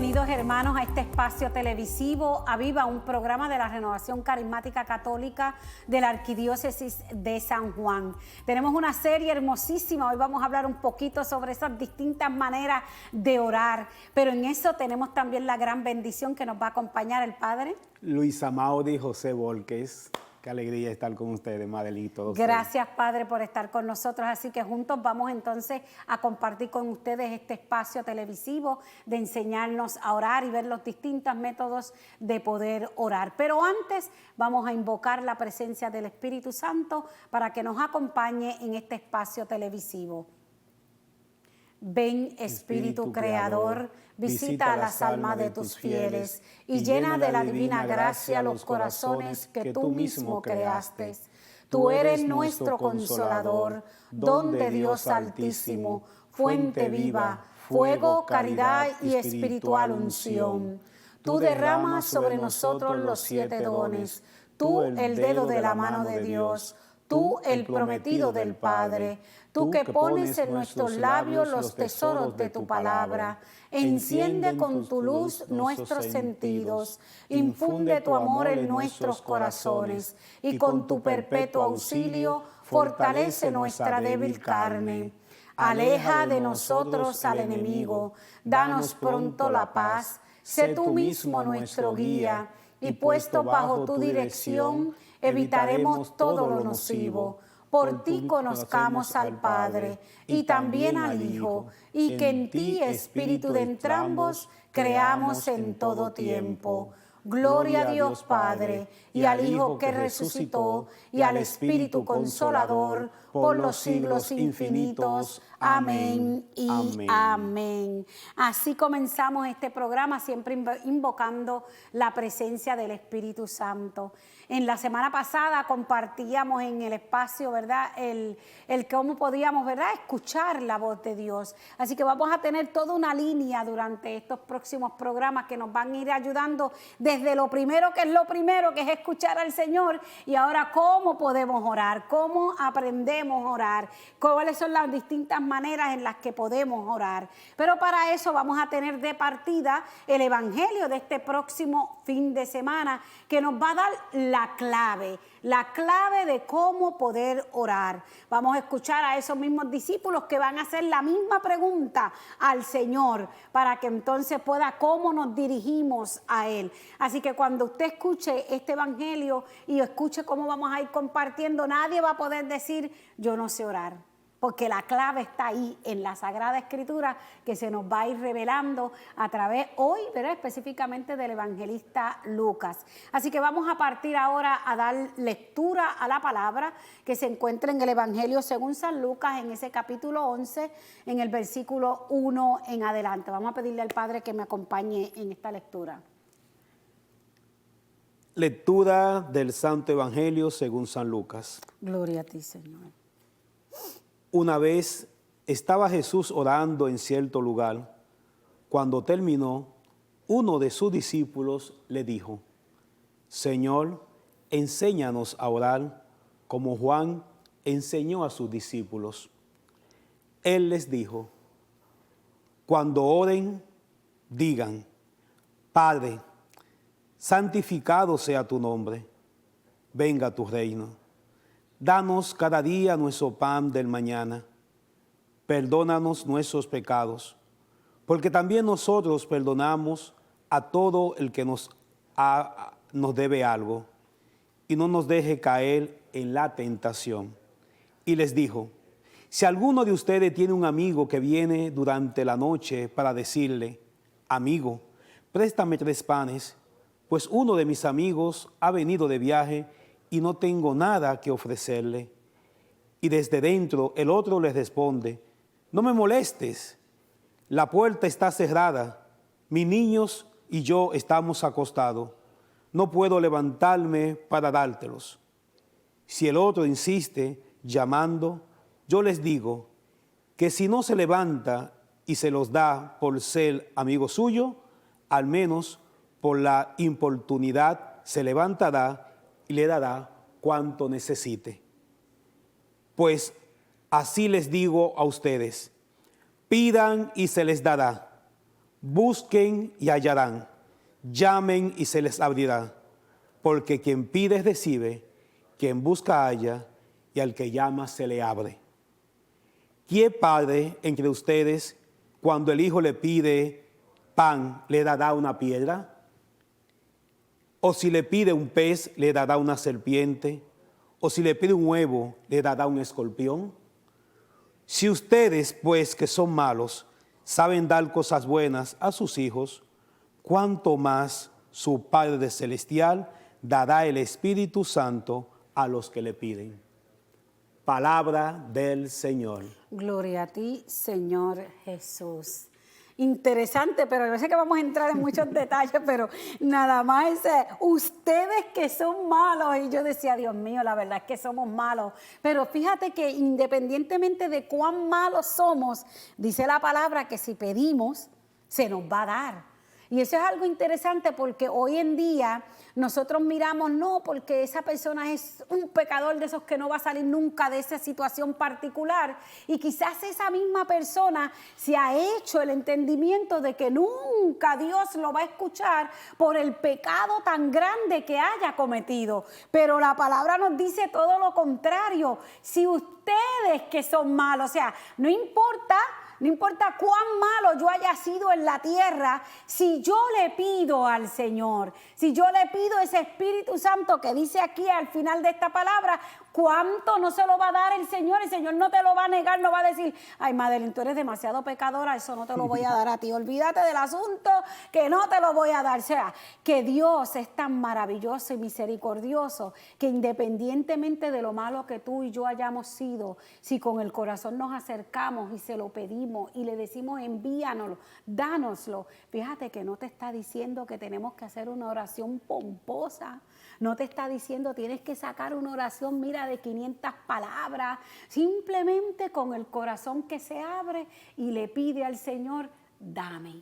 Bienvenidos, hermanos, a este espacio televisivo Aviva, un programa de la Renovación Carismática Católica de la Arquidiócesis de San Juan. Tenemos una serie hermosísima. Hoy vamos a hablar un poquito sobre esas distintas maneras de orar, pero en eso tenemos también la gran bendición que nos va a acompañar el Padre Luis Amaudi José Volques. Qué alegría estar con ustedes, Madeline, y todos. Gracias, Padre, por estar con nosotros. Así que juntos vamos entonces a compartir con ustedes este espacio televisivo de enseñarnos a orar y ver los distintos métodos de poder orar. Pero antes vamos a invocar la presencia del Espíritu Santo para que nos acompañe en este espacio televisivo. Ven, Espíritu Creador, visita las almas de tus fieles y llena de la divina gracia los corazones que tú mismo creaste. Tú eres nuestro Consolador, don de Dios Altísimo, fuente viva, fuego, caridad y espiritual unción. Tú derramas sobre nosotros los 7 dones, tú el dedo de la mano de Dios, tú el prometido del Padre, tú que pones en nuestros labios los tesoros de tu palabra. Enciende con tu luz nuestros sentidos, infunde tu amor en nuestros corazones y con tu perpetuo auxilio fortalece nuestra débil carne. Aleja de nosotros al enemigo, danos pronto la paz, sé tú mismo nuestro guía y puesto bajo tu dirección evitaremos todo lo nocivo. Por ti conozcamos al Padre y también al Hijo, y que en ti, Espíritu de entrambos, creamos en todo tiempo. Gloria a Dios Padre, y al Hijo que resucitó, y al Espíritu Consolador, por los siglos infinitos. Amén y amén. Así comenzamos este programa, siempre invocando la presencia del Espíritu Santo. En la semana pasada compartíamos en el espacio, ¿verdad?, el cómo podíamos, ¿verdad?, escuchar la voz de Dios. Así que vamos a tener toda una línea durante estos próximos programas que nos van a ir ayudando desde lo primero, que es escuchar al Señor, y ahora cómo podemos orar, cómo aprendemos a orar, cuáles son las distintas maneras en las que podemos orar. Pero para eso vamos a tener de partida el Evangelio de este próximo fin de semana, que nos va a dar la clave de cómo poder orar. Vamos a escuchar a esos mismos discípulos que van a hacer la misma pregunta al Señor para que entonces pueda cómo nos dirigimos a Él. Así que cuando usted escuche este evangelio y escuche cómo vamos a ir compartiendo, nadie va a poder decir yo no sé orar, porque la clave está ahí en la Sagrada Escritura, que se nos va a ir revelando a través hoy, pero específicamente del evangelista Lucas. Así que vamos a partir ahora a dar lectura a la palabra que se encuentra en el Evangelio según San Lucas, en ese capítulo 11, en el versículo 1 en adelante. Vamos a pedirle al Padre que me acompañe en esta lectura. Lectura del Santo Evangelio según San Lucas. Gloria a ti, Señor. Una vez estaba Jesús orando en cierto lugar. Cuando terminó, uno de sus discípulos le dijo: Señor, enséñanos a orar como Juan enseñó a sus discípulos. Él les dijo: cuando oren, digan: Padre, santificado sea tu nombre, venga tu reino. Danos cada día nuestro pan del mañana. Perdónanos nuestros pecados, porque también nosotros perdonamos a todo el que nos debe algo. Y no nos deje caer en la tentación. Y les dijo: si alguno de ustedes tiene un amigo que viene durante la noche para decirle: amigo, préstame 3 panes, pues uno de mis amigos ha venido de viaje y no tengo nada que ofrecerle. Y desde dentro el otro le responde: no me molestes, la puerta está cerrada, mis niños y yo estamos acostados, no puedo levantarme para dártelos. Si el otro insiste llamando, yo les digo que si no se levanta y se los da por ser amigo suyo, al menos por la importunidad se levantará y le dará cuanto necesite. Pues así les digo a ustedes: pidan y se les dará, Busquen y hallarán, llamen y se les abrirá, porque quien pide recibe, quien busca halla, y al que llama se le abre. ¿Qué padre entre ustedes, cuando el hijo le pide pan, le dará una piedra? ¿O si le pide un pez, le dará una serpiente? ¿O si le pide un huevo, le dará un escorpión? Si ustedes, pues, que son malos, saben dar cosas buenas a sus hijos, cuánto más su Padre Celestial dará el Espíritu Santo a los que le piden. Palabra del Señor. Gloria a ti, Señor Jesús. Interesante, pero yo sé que vamos a entrar en muchos detalles, pero nada más ustedes que son malos. Y yo decía, Dios mío, la verdad es que somos malos. Pero fíjate que independientemente de cuán malos somos, dice la palabra que si pedimos, se nos va a dar. Y eso es algo interesante porque hoy en día nosotros miramos, no, porque esa persona es un pecador de esos que no va a salir nunca de esa situación particular. Y quizás esa misma persona se ha hecho el entendimiento de que nunca Dios lo va a escuchar por el pecado tan grande que haya cometido. Pero la palabra nos dice todo lo contrario. Si ustedes que son malos, o sea, no importa cuán malo yo haya sido en la tierra, si yo le pido al Señor, si yo le pido ese Espíritu Santo que dice aquí al final de esta palabra, ¿cuánto no se lo va a dar el Señor? El Señor no te lo va a negar, no va a decir, ay, Madeline, tú eres demasiado pecadora, eso no te lo voy a dar a ti. Olvídate del asunto que no te lo voy a dar. O sea, que Dios es tan maravilloso y misericordioso que independientemente de lo malo que tú y yo hayamos sido, si con el corazón nos acercamos y se lo pedimos y le decimos, envíanoslo, dánoslo, fíjate que no te está diciendo que tenemos que hacer una oración pomposa. No te está diciendo tienes que sacar una oración, mira, de 500 palabras. Simplemente con el corazón que se abre y le pide al Señor, dame,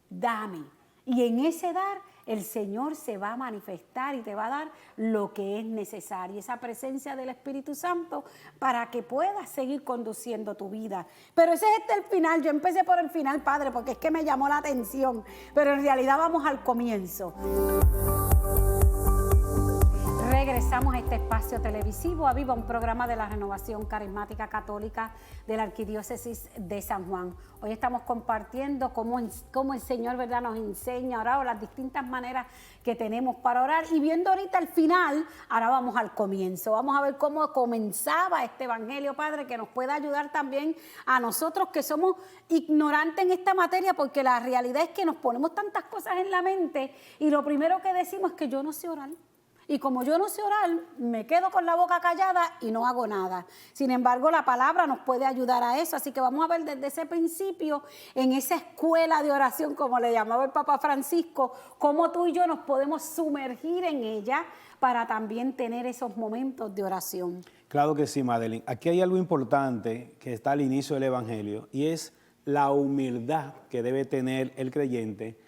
dame. Y en ese dar, el Señor se va a manifestar y te va a dar lo que es necesario. Esa presencia del Espíritu Santo para que puedas seguir conduciendo tu vida. Pero ese es el final. Yo empecé por el final, Padre, porque es que me llamó la atención. Pero en realidad vamos al comienzo. Regresamos a este espacio televisivo, a Viva, un programa de la Renovación Carismática Católica de la Arquidiócesis de San Juan. Hoy estamos compartiendo cómo el Señor, ¿verdad?, nos enseña a orar, o las distintas maneras que tenemos para orar. Y viendo ahorita el final, ahora vamos al comienzo. Vamos a ver cómo comenzaba este evangelio, Padre, que nos pueda ayudar también a nosotros que somos ignorantes en esta materia, porque la realidad es que nos ponemos tantas cosas en la mente y lo primero que decimos es que yo no sé orar. Y como yo no sé orar, me quedo con la boca callada y no hago nada. Sin embargo, la palabra nos puede ayudar a eso. Así que vamos a ver desde ese principio, en esa escuela de oración, como le llamaba el Papa Francisco, cómo tú y yo nos podemos sumergir en ella para también tener esos momentos de oración. Claro que sí, Madeline. Aquí hay algo importante que está al inicio del Evangelio y es la humildad que debe tener el creyente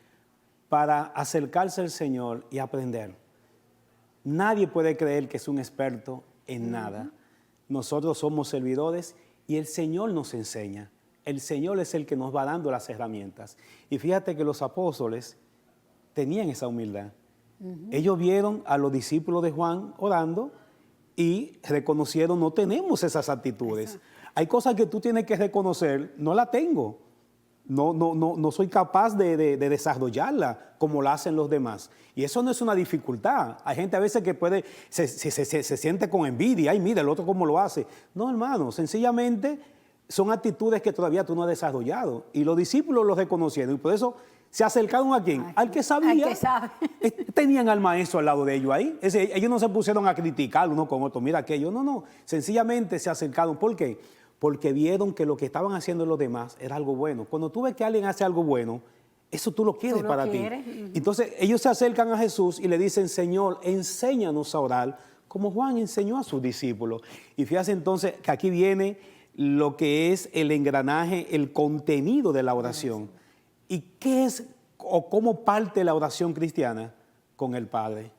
para acercarse al Señor y aprender. Nadie puede creer que es un experto en nada. Nosotros somos servidores y el Señor nos enseña. El Señor es el que nos va dando las herramientas. Y fíjate que los apóstoles tenían esa humildad. Ellos vieron a los discípulos de Juan orando y reconocieron, no tenemos esas actitudes. Hay cosas que tú tienes que reconocer, no la tengo. No soy capaz de desarrollarla como la hacen los demás. Y eso no es una dificultad. Hay gente a veces que se siente con envidia. Ay, mira, el otro cómo lo hace. No, hermano, sencillamente son actitudes que todavía tú no has desarrollado. Y los discípulos los reconocieron. Y por eso se acercaron ¿a quién? Al que sabía. Al que sabe. Tenían al maestro al lado de ellos ahí. Ellos no se pusieron a criticar uno con otro. Mira aquello. No. Sencillamente se acercaron. ¿Por qué? Porque vieron que lo que estaban haciendo los demás era algo bueno. Cuando tú ves que alguien hace algo bueno, eso tú lo quieres para ti. Entonces ellos se acercan a Jesús y le dicen, Señor, enséñanos a orar como Juan enseñó a sus discípulos. Y fíjate entonces que aquí viene lo que es el engranaje, el contenido de la oración. ¿Y qué es o cómo parte la oración cristiana? Con el Padre.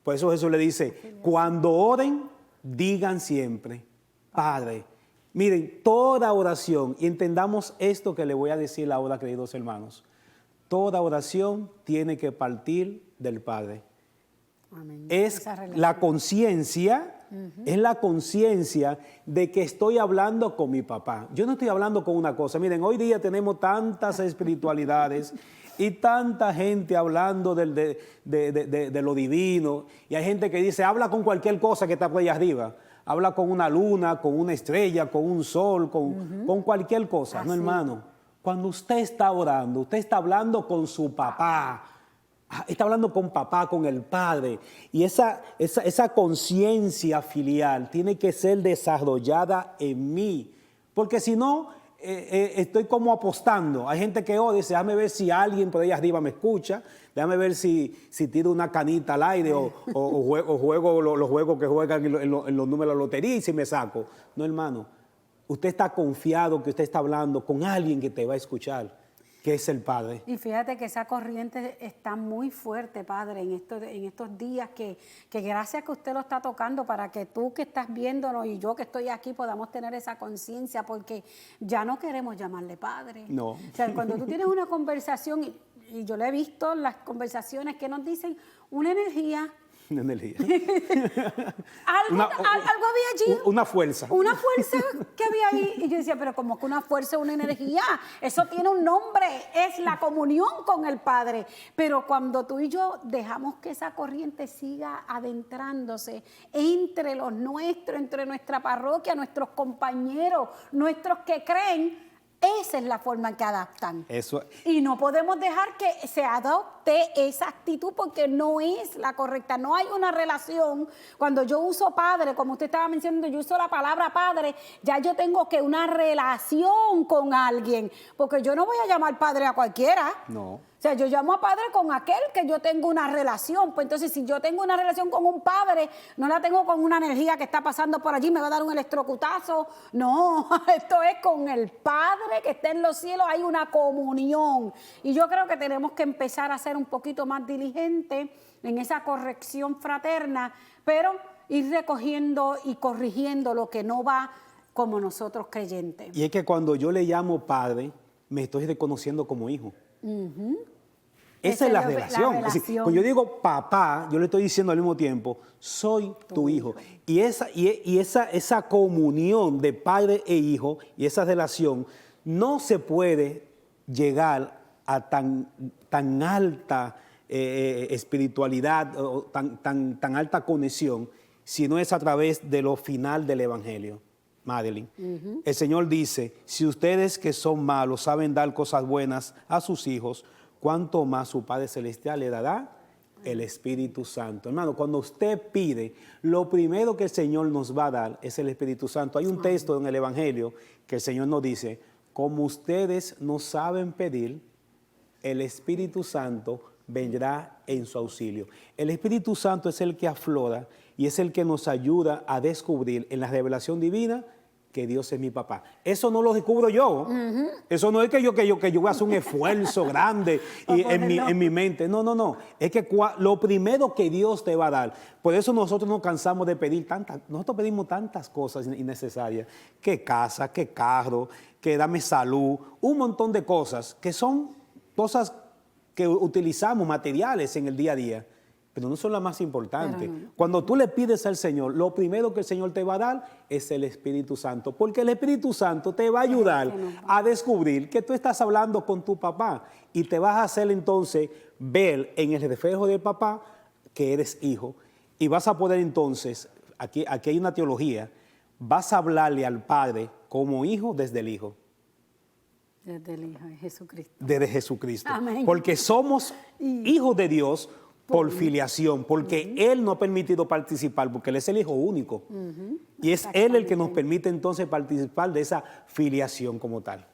Por eso Jesús le dice, cuando oren, digan siempre, Padre. Miren, toda oración, y entendamos esto que le voy a decir ahora, queridos hermanos, Toda oración tiene que partir del Padre. Amén. Es la conciencia, es la conciencia de que estoy hablando con mi papá. Yo no estoy hablando con una cosa. Miren, hoy día tenemos tantas espiritualidades y tanta gente hablando de lo divino. Y hay gente que dice, habla con cualquier cosa que está por allá arriba. Habla con una luna, con una estrella, con un sol, con cualquier cosa. Así. No, hermano. Cuando usted está orando, usted está hablando con su papá. Está hablando con papá, con el Padre. Y esa conciencia filial tiene que ser desarrollada en mí. Porque si no, estoy como apostando. Hay gente que dice, déjame ver si alguien por ahí arriba me escucha. Déjame ver si tiro una canita al aire o juego los juegos que juegan en los números de la lotería y si me saco. No, hermano. Usted está confiado que usted está hablando con alguien que te va a escuchar, que es el Padre. Y fíjate que esa corriente está muy fuerte, Padre, en estos días que gracias que usted lo está tocando para que tú que estás viéndonos y yo que estoy aquí podamos tener esa conciencia, porque ya no queremos llamarle Padre. No. O sea, cuando tú tienes una conversación, y yo le he visto las conversaciones que nos dicen, una energía. Una energía. algo había allí. Una fuerza. Una fuerza que había ahí. Y yo decía, pero como que una fuerza, una energía. Eso tiene un nombre. Es la comunión con el Padre. Pero cuando tú y yo dejamos que esa corriente siga adentrándose entre los nuestros, entre nuestra parroquia, nuestros compañeros, nuestros que creen, esa es la forma en que adaptan. Eso. Y no podemos dejar que se adopte esa actitud porque no es la correcta. No hay una relación. Cuando yo uso padre, como usted estaba mencionando, yo uso la palabra padre, ya yo tengo que una relación con alguien. Porque yo no voy a llamar padre a cualquiera. No. O sea, yo llamo a padre con aquel que yo tengo una relación. Pues entonces, si yo tengo una relación con un padre, no la tengo con una energía que está pasando por allí, me va a dar un electrocutazo. No, esto es con el Padre que está en los cielos, hay una comunión. Y yo creo que tenemos que empezar a ser un poquito más diligentes en esa corrección fraterna, pero ir recogiendo y corrigiendo lo que no va como nosotros creyentes. Y es que cuando yo le llamo Padre, me estoy reconociendo como hijo. Esa es la relación. Es decir, cuando yo digo papá, yo le estoy diciendo al mismo tiempo, soy tu hijo. Y esa comunión de padre e hijo y esa relación no se puede llegar a tan alta espiritualidad o tan alta conexión si no es a través de lo final del Evangelio. Madeline, el Señor dice, si ustedes que son malos saben dar cosas buenas a sus hijos, ¿cuánto más su Padre Celestial le dará? El Espíritu Santo. Hermano, cuando usted pide, lo primero que el Señor nos va a dar es el Espíritu Santo. Hay un texto en el Evangelio que el Señor nos dice, como ustedes no saben pedir, el Espíritu Santo vendrá en su auxilio. El Espíritu Santo es el que aflora y es el que nos ayuda a descubrir en la revelación divina que Dios es mi papá. Eso no lo descubro yo. Eso no es que yo voy a hacer un esfuerzo grande y en mi mente. No. Es que lo primero que Dios te va a dar. Por eso nosotros nos cansamos de pedir nosotros pedimos tantas cosas innecesarias. Que casa, que carro, que dame salud. Un montón de cosas que son cosas que utilizamos, materiales en el día a día. Pero no son las más importantes. Cuando tú le pides al Señor, lo primero que el Señor te va a dar es el Espíritu Santo. Porque el Espíritu Santo te va a ayudar a descubrir que tú estás hablando con tu papá. Y te vas a hacer entonces ver en el reflejo del papá que eres hijo. Y vas a poder entonces, aquí hay una teología, vas a hablarle al Padre como hijo desde el Hijo. Desde el Hijo de Jesucristo. Desde Jesucristo. Amén. Porque somos hijos de Dios por filiación, porque Él nos ha permitido participar, porque Él es el Hijo único. Y es Él el que nos permite entonces participar de esa filiación como tal.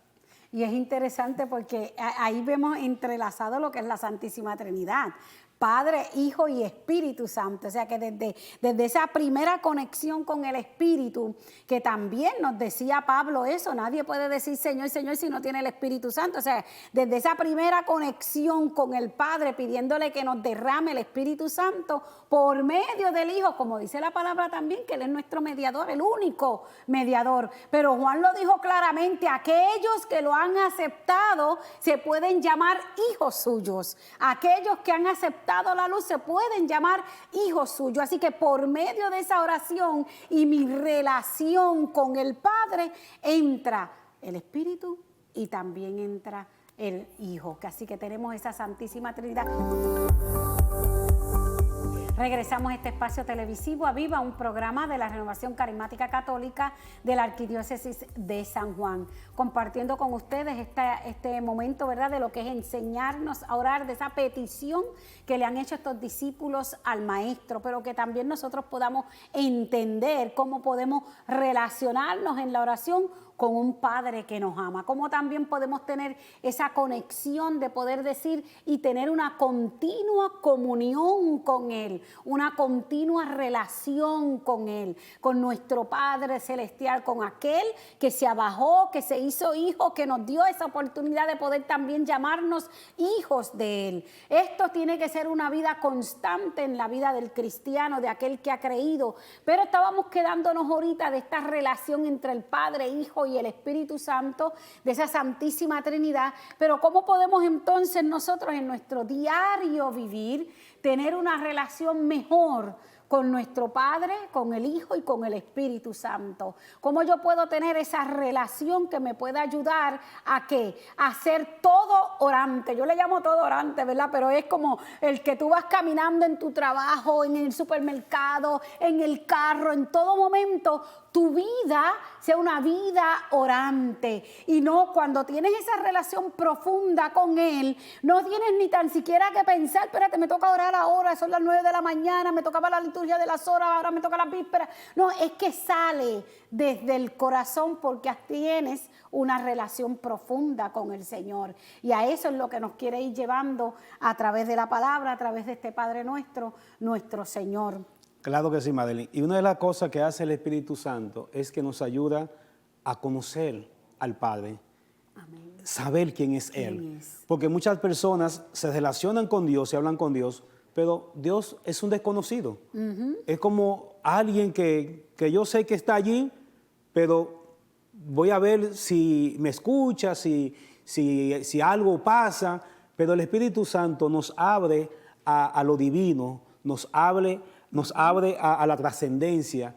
Y es interesante porque ahí vemos entrelazado lo que es la Santísima Trinidad. Padre, Hijo y Espíritu Santo. O sea que desde esa primera conexión con el Espíritu, que también nos decía Pablo eso, nadie puede decir Señor, Señor si no tiene el Espíritu Santo. O sea, desde esa primera conexión con el Padre, pidiéndole que nos derrame el Espíritu Santo por medio del Hijo, como dice la palabra también, que Él es nuestro mediador, el único mediador. Pero Juan lo dijo claramente, aquellos que lo han aceptado se pueden llamar hijos suyos. Aquellos que han aceptado la luz se pueden llamar hijos suyos. Así que por medio de esa oración y mi relación con el Padre entra el Espíritu y también entra el Hijo. Así que tenemos esa Santísima Trinidad. Regresamos a este espacio televisivo a Viva, un programa de la Renovación Carismática Católica de la Arquidiócesis de San Juan, compartiendo con ustedes este momento, ¿verdad?, de lo que es enseñarnos a orar, de esa petición que le han hecho estos discípulos al Maestro, pero que también nosotros podamos entender cómo podemos relacionarnos en la oración con un Padre que nos ama, cómo también podemos tener esa conexión de poder decir y tener una continua comunión con Él, una continua relación con Él, con nuestro Padre Celestial, con aquel que se abajó, que se hizo hijo, que nos dio esa oportunidad de poder también llamarnos hijos de Él. Esto tiene que ser una vida constante en la vida del cristiano, de aquel que ha creído, pero estábamos quedándonos ahorita de esta relación entre el Padre, Hijo y el Espíritu Santo, de esa Santísima Trinidad. Pero ¿cómo podemos entonces nosotros en nuestro diario vivir tener una relación mejor con nuestro Padre, con el Hijo y con el Espíritu Santo? ¿Cómo yo puedo tener esa relación que me pueda ayudar a qué? A ser todo orante. Yo le llamo todo orante, ¿verdad? Pero es como el que tú vas caminando en tu trabajo, en el supermercado, en el carro, en todo momento, tu vida sea una vida orante. Y no, cuando tienes esa relación profunda con Él, no tienes ni tan siquiera que pensar, espérate, me toca orar ahora, son las 9 de la mañana, me tocaba la liturgia de las horas, ahora me toca la víspera. No, es que sale desde el corazón porque tienes una relación profunda con el Señor. Y a eso es lo que nos quiere ir llevando a través de la palabra, a través de este Padre nuestro, nuestro Señor. Claro que sí, Madeline. Y una de las cosas que hace el Espíritu Santo es que nos ayuda a conocer al Padre. Amén. Saber quién es Él. Porque muchas personas se relacionan con Dios y hablan con Dios, pero Dios es un desconocido. Es como alguien que yo sé que está allí, pero voy a ver si me escucha, si algo pasa. Pero el Espíritu Santo nos abre a lo divino, nos abre a la trascendencia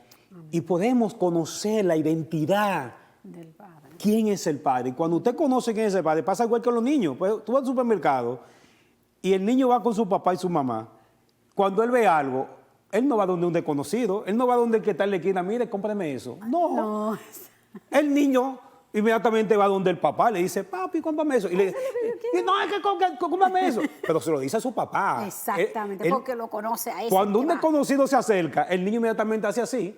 y podemos conocer la identidad del Padre. ¿Quién es el Padre? Y cuando usted conoce quién es el Padre, pasa igual que los niños. Pues, tú vas al supermercado y el niño va con su papá y su mamá. Cuando él ve algo, él no va donde un desconocido, él no va donde el que está en la esquina, mire, cómprame eso. No. El niño inmediatamente va donde el papá, le dice, papi, cómprame eso. Y le dice, no, es que cómprame eso. Pero se lo dice a su papá. Exactamente, porque lo conoce a ese. Cuando un desconocido se acerca, el niño inmediatamente hace así.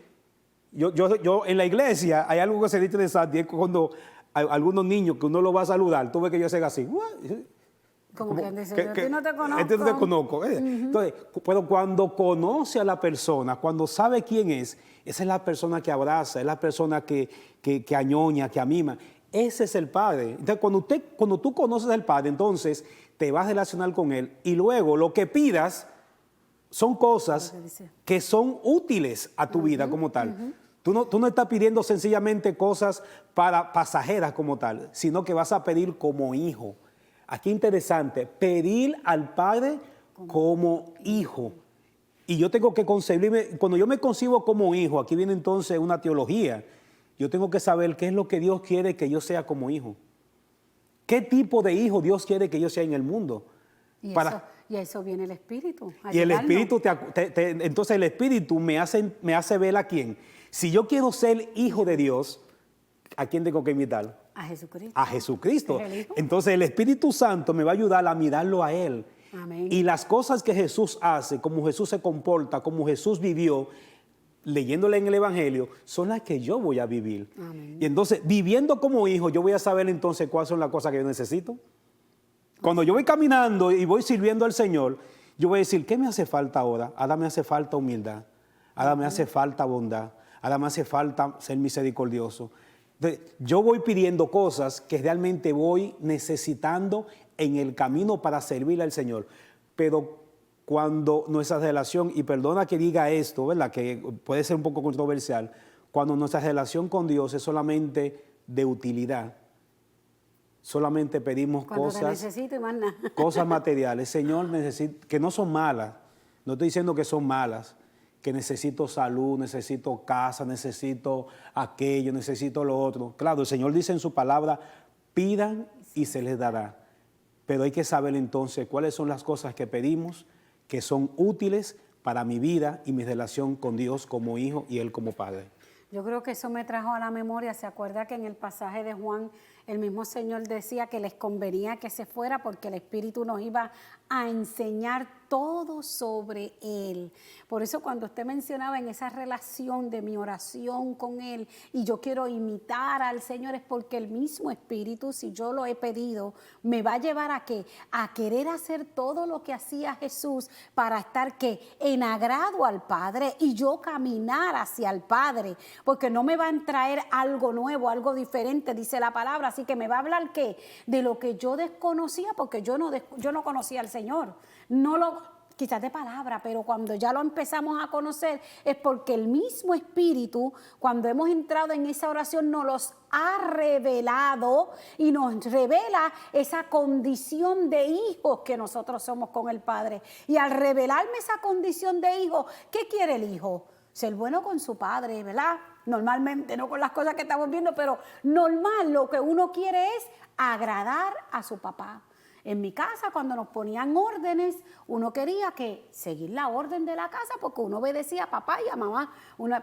Yo en la iglesia hay algo que se dice interesante, es cuando hay algunos niños que uno lo va a saludar, tú ves que ellos hacen así. Como que dice, yo no te conozco. Este no te conozco. Entonces, pero cuando conoce a la persona, cuando sabe quién es, esa es la persona que abraza, es la persona que añoña, que amima. Ese es el Padre. Entonces, cuando tú conoces al Padre, entonces te vas a relacionar con Él y luego lo que pidas son cosas que son útiles a tu vida como tal. Tú no estás pidiendo sencillamente cosas para pasajeras como tal, sino que vas a pedir como hijo. Aquí interesante, pedir al Padre como hijo. Y yo tengo que concebirme, cuando yo me concibo como hijo, aquí viene entonces una teología. Yo tengo que saber qué es lo que Dios quiere que yo sea como hijo. ¿Qué tipo de hijo Dios quiere que yo sea en el mundo? Y a eso viene el Espíritu. Y el Espíritu, entonces el Espíritu me hace ver a quién. Si yo quiero ser hijo de Dios, ¿a quién tengo que imitar? A Jesucristo. A Jesucristo. Entonces el Espíritu Santo me va a ayudar a mirarlo a Él. Amén. Y las cosas que Jesús hace, como Jesús se comporta, como Jesús vivió, leyéndole en el Evangelio, son las que yo voy a vivir. Amén. Y entonces, viviendo como hijo, yo voy a saber entonces cuáles son las cosas que yo necesito. Cuando yo voy caminando y voy sirviendo al Señor, Yo voy a decir, ¿qué me hace falta ahora? Ahora me hace falta humildad, ahora me hace falta bondad, ahora me hace falta ser misericordioso. Yo voy pidiendo cosas que realmente voy necesitando en el camino para servirle al Señor. Pero cuando nuestra relación, y perdona que diga esto, ¿verdad?, que puede ser un poco controversial, cuando nuestra relación con Dios es solamente de utilidad, solamente pedimos cosas materiales. Señor, que no son malas, no estoy diciendo que son malas, que necesito salud, necesito casa, necesito aquello, necesito lo otro. Claro, el Señor dice en su palabra, pidan y se les dará. Pero hay que saber entonces cuáles son las cosas que pedimos, que son útiles para mi vida y mi relación con Dios como hijo y Él como padre. Yo creo que eso me trajo a la memoria. ¿Se acuerda que en el pasaje de Juan el mismo Señor decía que les convenía que se fuera porque el Espíritu nos iba a enseñar todo sobre Él? Por eso cuando usted mencionaba en esa relación de mi oración con Él y yo quiero imitar al Señor, es porque el mismo Espíritu, si yo lo he pedido, me va a llevar a ¿qué? A querer hacer todo lo que hacía Jesús para estar ¿qué? En agrado al Padre y yo caminar hacia el Padre, porque no me va a traer algo nuevo, algo diferente, dice la palabra. Así que me va a hablar ¿qué? De lo que yo desconocía, porque yo no conocía al Señor. Quizás de palabra, pero cuando ya lo empezamos a conocer es porque el mismo Espíritu, cuando hemos entrado en esa oración, nos los ha revelado y nos revela esa condición de hijos que nosotros somos con el Padre. Y al revelarme esa condición de hijo, ¿qué quiere el hijo? Ser bueno con su padre, ¿verdad? Normalmente, no con las cosas que estamos viendo, pero normal, lo que uno quiere es agradar a su papá. En mi casa, cuando nos ponían órdenes, uno quería seguir la orden de la casa porque uno obedecía a papá y a mamá.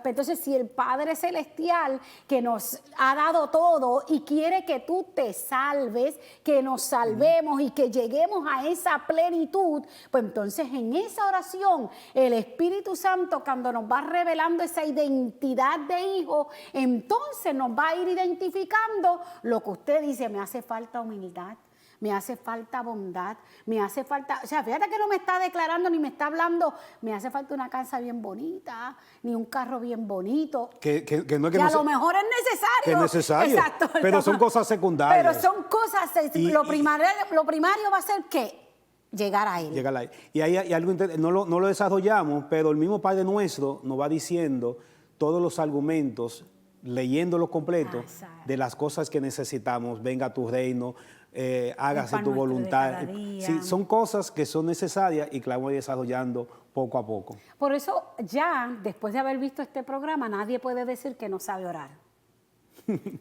Entonces, si el Padre Celestial que nos ha dado todo y quiere que tú te salves, que nos salvemos y que lleguemos a esa plenitud, pues entonces en esa oración, el Espíritu Santo, cuando nos va revelando esa identidad de hijo, entonces nos va a ir identificando lo que usted dice, me hace falta humildad. Me hace falta bondad, me hace falta, o sea, fíjate que no me está declarando ni me está hablando, me hace falta una casa bien bonita, ni un carro bien bonito. Que no es que a lo mejor es necesario. Que es necesario, exacto, pero son cosas secundarias. Pero son cosas, lo primario va a ser ¿qué? Llegar a Él. Llegar a Él. Y hay algo, no lo desarrollamos, pero el mismo Padre Nuestro nos va diciendo todos los argumentos, leyéndolos completos, de las cosas que necesitamos. Venga tu reino, hágase tu voluntad. Sí, son cosas que son necesarias y que las voy desarrollando poco a poco. Por eso ya, después de haber visto este programa, nadie puede decir que no sabe orar.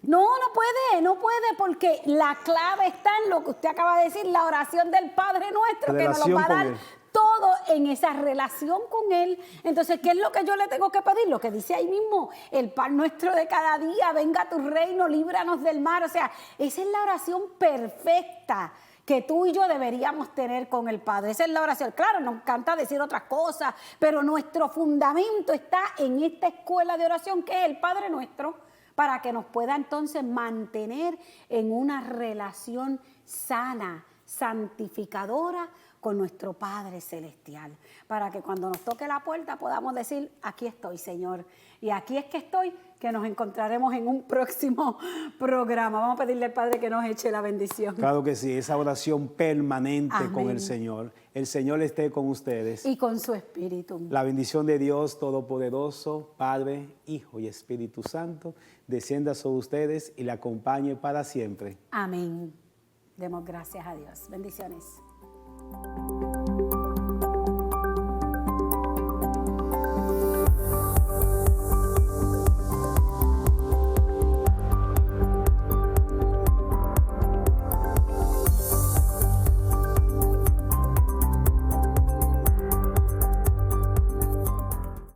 No puede, porque la clave está en lo que usted acaba de decir, la oración del Padre Nuestro, que nos lo va a dar todo en esa relación con Él. Entonces, ¿qué es lo que yo le tengo que pedir? Lo que dice ahí mismo, el pan nuestro de cada día, venga a tu reino, líbranos del mal. O sea, esa es la oración perfecta que tú y yo deberíamos tener con el Padre. Esa es la oración. Claro, nos encanta decir otras cosas, pero nuestro fundamento está en esta escuela de oración que es el Padre Nuestro, para que nos pueda entonces mantener en una relación sana, santificadora con nuestro Padre Celestial, para que cuando nos toque la puerta podamos decir, aquí estoy, Señor, y aquí es que estoy, que nos encontraremos en un próximo programa. Vamos a pedirle al Padre que nos eche la bendición. Claro que sí, esa oración permanente. Amén. Con el Señor esté con ustedes. Y con su Espíritu. La bendición de Dios Todopoderoso, Padre, Hijo y Espíritu Santo, descienda sobre ustedes y le acompañe para siempre. Amén. Demos gracias a Dios. Bendiciones.